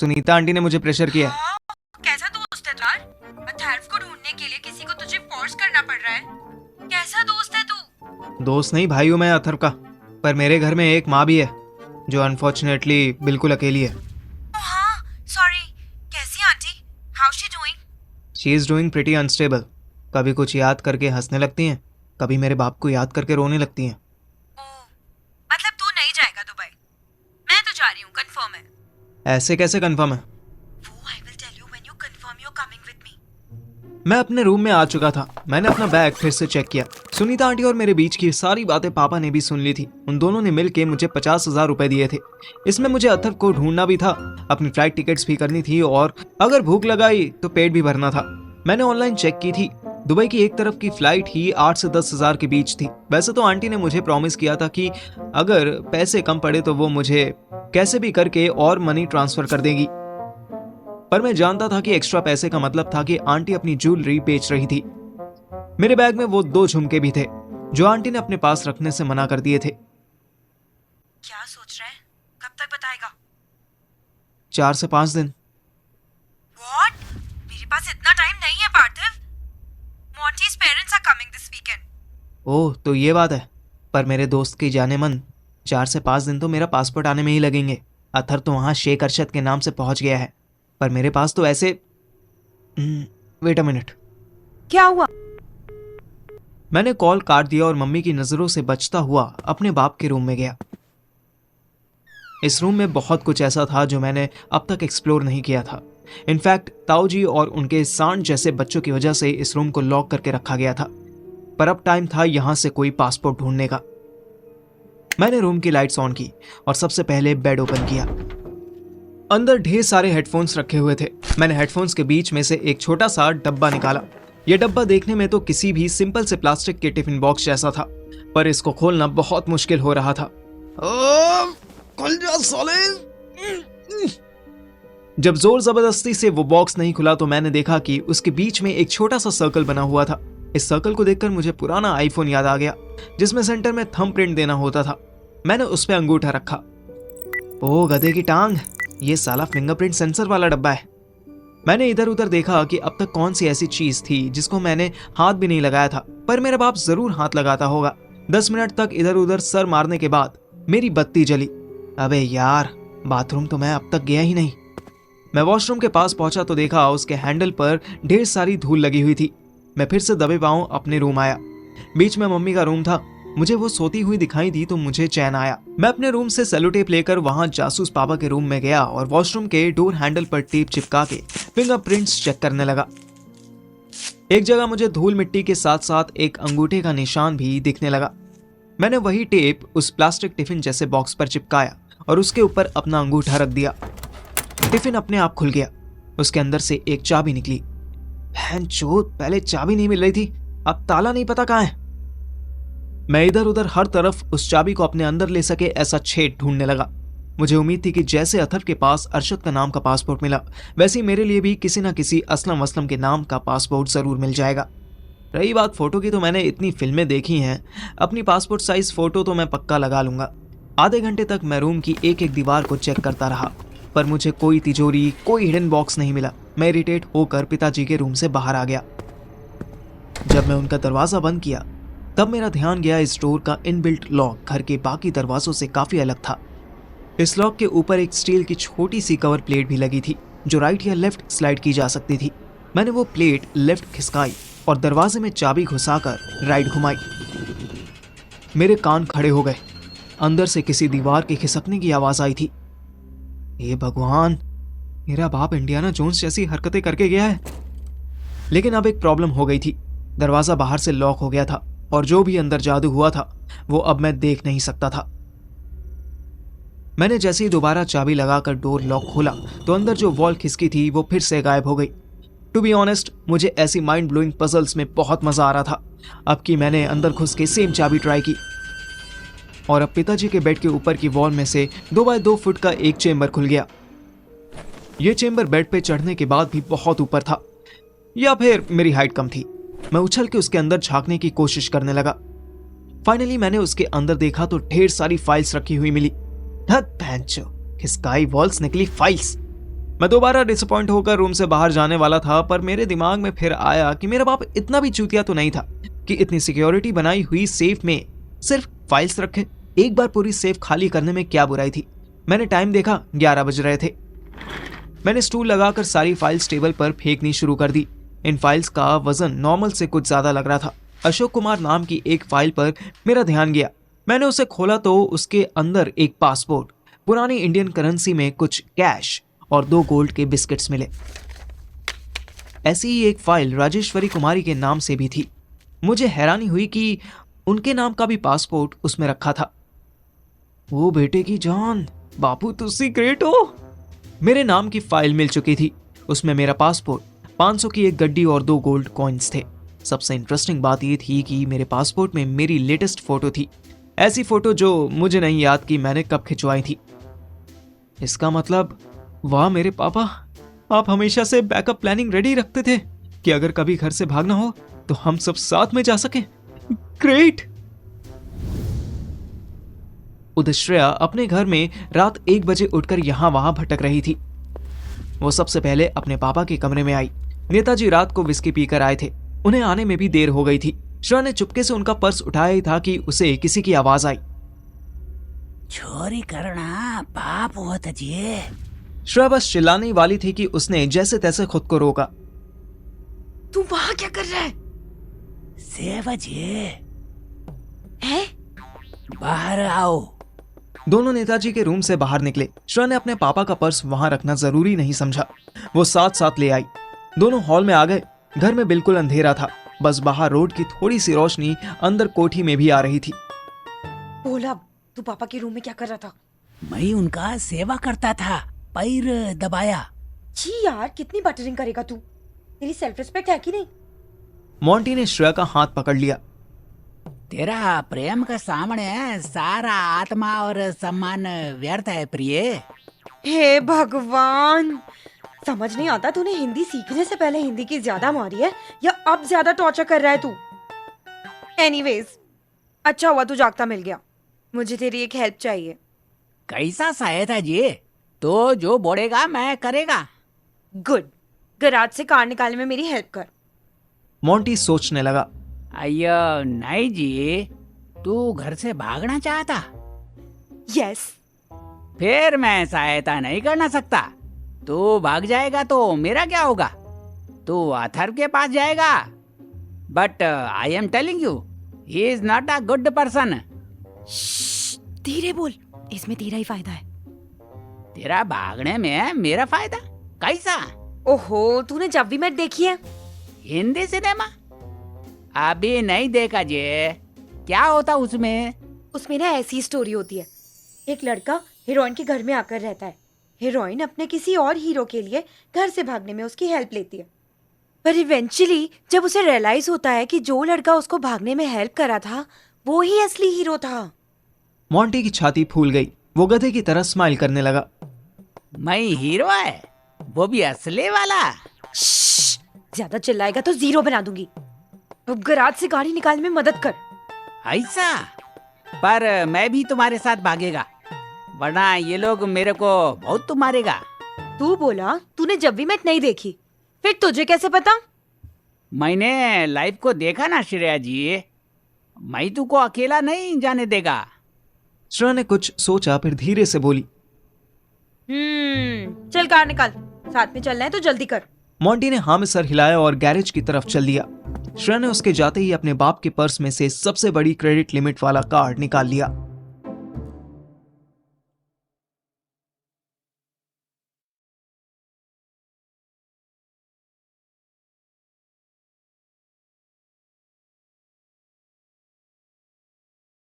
Sunita aunty ने मुझे pressure किया है। हाँ, कैसा दोस्त है यार। अथर्व को ढूंढने के लिए किसी को तुझे फोर्स करना पड़ रहा है। कैसा दोस्त है तू? दोस्त नहीं, भाई हूँ मैं अथर्व का। पर मेरे घर में एक माँ भी है जो अनफॉर्चुनेटली बिल्कुल अकेली है। हाँ, सॉरी। कैसी aunty? How she doing? She is doing pretty unstable. कभी कुछ याद करके हंसने लगती हैं, कभी मेरे बाप को याद करके रोने लगती हैं। ओह, मतलब तू नहीं जाएगा दुबई? मैं तो जा रही हूँ, कंफर्म है। ऐसे कैसे कंफर्म है? वो I will tell you when you confirm you are coming with me. मैं अपने रूम में आ चुका था। मैंने अपना बैग फिर से चेक किया। सुनीता आंटी और मेरे बीच की सारी बातें पापा ने भी सुन ली थी। उन दोनों ने मिलकर मुझे 50,000 रुपए दिए थे। इसमें मुझे अथर्व को ढूंढना भी था, अपनी फ्लाइट टिकट्स भी करनी थी और अगर भूख लगाई तो पेट भी भरना था। मैंने ऑनलाइन चेक की थी। दुबई की एक तरफ की फ्लाइट ही 8 से 10,000 के बीच थी। वैसे तो आंटी ने मुझे प्रॉमिस किया था कि अगर पैसे कम पड़े तो वो मुझे कैसे भी करके और मनी ट्रांसफर कर देगी, पर मैं जानता था कि एक्स्ट्रा पैसे का मतलब था कि आंटी अपनी ज्वेलरी बेच रही थी। मेरे बैग में वो 2 झुमके भी थे जो आंटी ने अपने पास रखने से मना कर दिए थे। क्या सोच रहा है? कब तक बताएगा? 4 से 5 दिन। व्हाट? मेरे पास इतना टाइम नहीं है Parthiv. Monty's parents are coming this weekend. Oh, तो ये बात है। पर मेरे दोस्त की जाने मन, 4 से 5 दिन तो मेरा पासपोर्ट आने में ही लगेंगे। अथर तो वहां शेख अरशद के नाम से पहुंच गया है, पर मेरे पास तो ऐसे। Wait a minute. क्या हुआ? मैंने कॉल काट दिया और मम्मी की नजरों से बचता हुआ अपने बाप के रूम में गया। इस रूम में बहुत कुछ ऐसा था जो मैंने अब तक एक्सप्लोर नहीं किया था। इनफैक्ट ताऊ जी और उनके सांड जैसे बच्चों की वजह से इस रूम को लॉक करके रखा गया था। पर अब टाइम था यहां से कोई पासपोर्ट ढूंढने का। मैंने रूम की लाइट्स ऑन की और सबसे पहले बेड ओपन किया। अंदर ढेर सारे हेडफोन्स रखे हुए थे। मैंने हेडफोन्स के बीच में से एक छोटा सा डब्बा निकाला। यह डब्बा देखने में तो किसी भी सिंपल से प्लास्टिक के टिफिन बॉक्स जैसा था, पर इसको खोलना बहुत मुश्किल हो रहा था। खुल जा साले। जब जोर जबरदस्ती से वो बॉक्स नहीं खुला तो मैंने देखा कि उसके बीच में एक छोटा सा सर्कल बना हुआ था। इस सर्कल को देखकर मुझे पुराना आईफोन याद आ गया जिसमें सेंटर में थंब प्रिंट देना होता था। मैंने उस पर अंगूठा रखा। ओ गधे की टांग, ये साला फिंगरप्रिंट सेंसर वाला डब्बा है। मैंने इधर उधर देखा कि अब तक कौन सी ऐसी चीज थी जिसको मैंने हाथ भी नहीं लगाया था, पर मेरा बाप जरूर हाथ लगाता होगा। 10 मिनट तक इधर उधर सर मारने के बाद मेरी बत्ती जली। अबे यार, बाथरूम तो मैं अब तक गया ही नहीं। मैं वॉशरूम के पास पहुंचा तो देखा उसके हैंडल पर ढेर सारी धूल लगी हुई थी। मैं फिर से दबे पांव अपने रूम आया। बीच में मम्मी का रूम था। मुझे वो सोती हुई दिखाई दी तो मुझे चैन आया। मैं अपने रूम से सेलो टेप लेकर वहां जासूस पापा के रूम में गया और वॉशरूम के डोर हैंडल पर टेप चिपका के फिंगरप्रिंट्स चेक करने लगा। एक जगह मुझे धूल मिट्टी के साथ साथ एक अंगूठे का निशान भी दिखने लगा। मैंने वही टेप उस प्लास्टिक टिफिन जैसे बॉक्स पर चिपकाया और उसके ऊपर अपना अंगूठा रख दिया। टिफिन अपने आप खुल गया। उसके अंदर से एक चाबी निकली। भैंचोद, पहले चाबी नहीं मिल रही थी, अब ताला नहीं पता कहां है। मैं इधर उधर हर तरफ उस चाबी को अपने अंदर ले सके ऐसा छेद ढूंढने लगा। मुझे उम्मीद थी कि जैसे अथर्व के पास अरशद का नाम का पासपोर्ट मिला, वैसे ही मेरे लिए भी किसी न किसी असलम वसलम के नाम का पासपोर्ट जरूर मिल जाएगा। रही बात फोटो की, तो मैंने इतनी फिल्में देखी हैं, अपनी पासपोर्ट साइज फोटो तो मैं पक्का लगा लूंगा। आधे घंटे तक मैं रूम की एक एक दीवार को चेक करता रहा, पर मुझे कोई तिजोरी, कोई हिडन बॉक्स नहीं मिला। मैं इरिटेट होकर पिताजी के रूम से बाहर आ गया। जब मैं उनका दरवाजा बंद किया तब मेरा ध्यान गया इस डोर का इनबिल्ट लॉक घर के बाकी दरवाजों से काफी अलग था। इस लॉक के ऊपर एक स्टील की छोटी सी कवर प्लेट भी लगी थी जो राइट या लेफ्ट स्लाइड की जा सकती थी। मैंने वो प्लेट लेफ्ट खिसकाई और दरवाजे में चाबी घुसाकर राइट घुमाई। मेरे कान खड़े हो गए। अंदर से किसी दीवार के खिसकने की आवाज आई थी। हे भगवान, मेरा बाप इंडियाना जोन्स जैसी हरकतें करके गया है। लेकिन अब एक प्रॉब्लम हो गई थी। दरवाजा बाहर से लॉक हो गया था और जो भी अंदर जादू हुआ था वो अब मैं देख नहीं सकता था। मैंने जैसे ही दोबारा चाबी लगाकर डोर लॉक खोला तो अंदर जो वॉल खिसकी थी वो फिर से गायब हो गई। टू बी ऑनेस्ट, मुझे ऐसी माइंड ब्लोइंग पजल्स में बहुत मजा आ रहा था। अब की मैंने अंदर घुस के सेम चाबी ट्राई की और अब पिताजी के बेड के ऊपर की वॉल में से 2 बाय 2 फुट का एक चेंबर खुल गया। यह चेंबर बेड पे चढ़ने के बाद भी बहुत ऊपर था, या फिर मेरी हाइट कम थी। मैं उछल के उसके अंदर झांकने की कोशिश करने लगा। फाइनली मैंने उसके अंदर देखा तो ढेर सारी फाइल्स रखी हुई मिली। खिसकाई वॉल्स, निकली फाइल्स। मैं दोबारा डिसअपॉइंट होकर रूम से बाहर जाने वाला था, पर मेरे दिमाग में फिर आया कि मेरा बाप इतना भी चूतिया तो नहीं था कि इतनी सिक्योरिटी बनाई हुई सेफ में सिर्फ फाइल्स रखे। एक बार पूरी सेफ खाली करने में क्या बुराई थी। मैंने टाइम देखा, 11 बज रहे थे। मैंने स्टूल लगाकर सारी फाइल्स टेबल पर फेंकनी शुरू कर दी। इन फाइल्स का वजन नॉर्मल से कुछ ज्यादा लग रहा था। अशोक कुमार नाम की एक फाइल पर मेरा ध्यान गया। मैंने उसे खोला तो उसके अंदर एक पासपोर्ट, पुरानी इंडियन करेंसी में कुछ कैश और 2 गोल्ड के बिस्किट्स मिले। ऐसी ही एक फाइल राजेश्वरी कुमारी के नाम से भी थी। मुझे हैरानी हुई कि उनके नाम का भी पासपोर्ट उसमें रखा था। वो बेटे की जान, बापू तुसी ग्रेट हो। मेरे नाम की फाइल मिल चुकी थी। उसमें मेरा पासपोर्ट, 500 की एक गड्डी और 2 गोल्ड कॉइन्स थे। सबसे इंटरेस्टिंग बात यह थी कि मेरे पासपोर्ट में मेरी लेटेस्ट फोटो थी। ऐसी फोटो जो मुझे नहीं याद कि मैंने कब खिंचवाई थी। इसका मतलब, वाह मेरे पापा, आप हमेशा से बैकअप प्लानिंग रेडी रखते थे कि अगर कभी घर से भागना हो तो हम सब साथ में जा सके। ग्रेट। उदयश्रेया अपने घर में रात 1 बजे उठकर यहां वहां भटक रही थी। वो सबसे पहले अपने पापा के कमरे में आई। नेताजी रात को विस्की पीकर आए थे। उन्हें आने में भी देर हो गई थी। श्रेया ने चुपके से उनका पर्स उठाया ही था कि उसे किसी की आवाज आई। चोरी करना पाप होता जी। श्रेया बस चिल्लाने वाली थी कि उसने जैसे तैसे खुद को रोका। तू वहां क्या कर रहा है? सेवा जी, हैं? बाहर आओ। दोनों नेताजी के रूम से बाहर निकले। श्रेया ने अपने पापा का पर्स वहां रखना जरूरी नहीं समझा। वो साथ साथ ले आई। दोनों हॉल में आ गए। घर में बिल्कुल अंधेरा था। बस बाहर रोड की थोड़ी सी रोशनी अंदर कोठी में भी आ रही थी। बोला, तू पापा के रूम में क्या कर रहा था? मैं उनका सेवा करता था, पैर दबाया। छी यार, कितनी बटरिंग करेगा तू? तेरी सेल्फ रिस्पेक्ट है कि नहीं? मोंटी ने श्रेया का हाथ पकड़ लिया। तेरा प्रेम का सामने सारा आत्मा और सम्मान व्यर्थ है प्रिय। हे भगवान, समझ नहीं आता तूने हिंदी सीखने से पहले हिंदी की ज्यादा मारी है या अब ज्यादा टॉर्चर कर रहा है तू? एनीवेज, अच्छा हुआ तू जागता मिल गया। मुझे तेरी एक हेल्प चाहिए। कैसा सहायता जी? तो जो बोलेगा मैं करेगा। गुड। गराज से कार निकालने में मेरी हेल्प कर। मोंटी सोचने लगा। अयो नहीं जी, तू घर से भागना चाहता? यस। फिर मैं सहायता नहीं करना सकता। तू भाग जाएगा तो मेरा क्या होगा? तू अथर्व के पास जाएगा। But I am telling you, he is not a good person. धीरे बोल, इसमें तेरा ही फायदा है। तेरा भागने में मेरा फायदा? कैसा? ओहो, तूने जब भी मैं देखी है? हिंदी सिनेमा अभी नहीं देखा जे। क्या होता उसमें? उसमें ना ऐसी स्टोरी होती है। एक लड़का हीरोइन के घर में आकर रहता है। हीरोइन अपने किसी और हीरो के लिए घर से भागने में उसकी हेल्प लेती है। पर इवेंचुअली जब उसे रियलाइज होता है कि जो लड़का उसको भागने में हेल्प करा था वो ही असली हीरो था। मोंटी की छाती फूल गई। वो गधे की तरह स्माइल करने लगा। मैं हीरो है, वो भी असली वाला। ज्यादा चिल्लाएगा तो 0 बना दूंगी। अब गराज से गाड़ी निकालने में मदद कर। ऐसा? पर मैं भी तुम्हारे साथ भागेगा, वरना ये लोग मेरे को बहुत मारेगा। तू बोला तूने जब भी मैच नहीं देखी, फिर तुझे कैसे पता? मैंने लाइव को देखा ना श्रेया जी, मैं तुमको अकेला नहीं जाने देगा। श्रेया ने कुछ सोचा, फिर धीरे से बोली। चल कार निकाल, साथ में चलना है तो जल्दी कर। मोंटी ने हाँ में सर हिलाया और गैरेज की तरफ चल दिया। श्रेया ने उसके जाते ही अपने बाप के पर्स में से सबसे बड़ी क्रेडिट लिमिट वाला कार्ड निकाल लिया।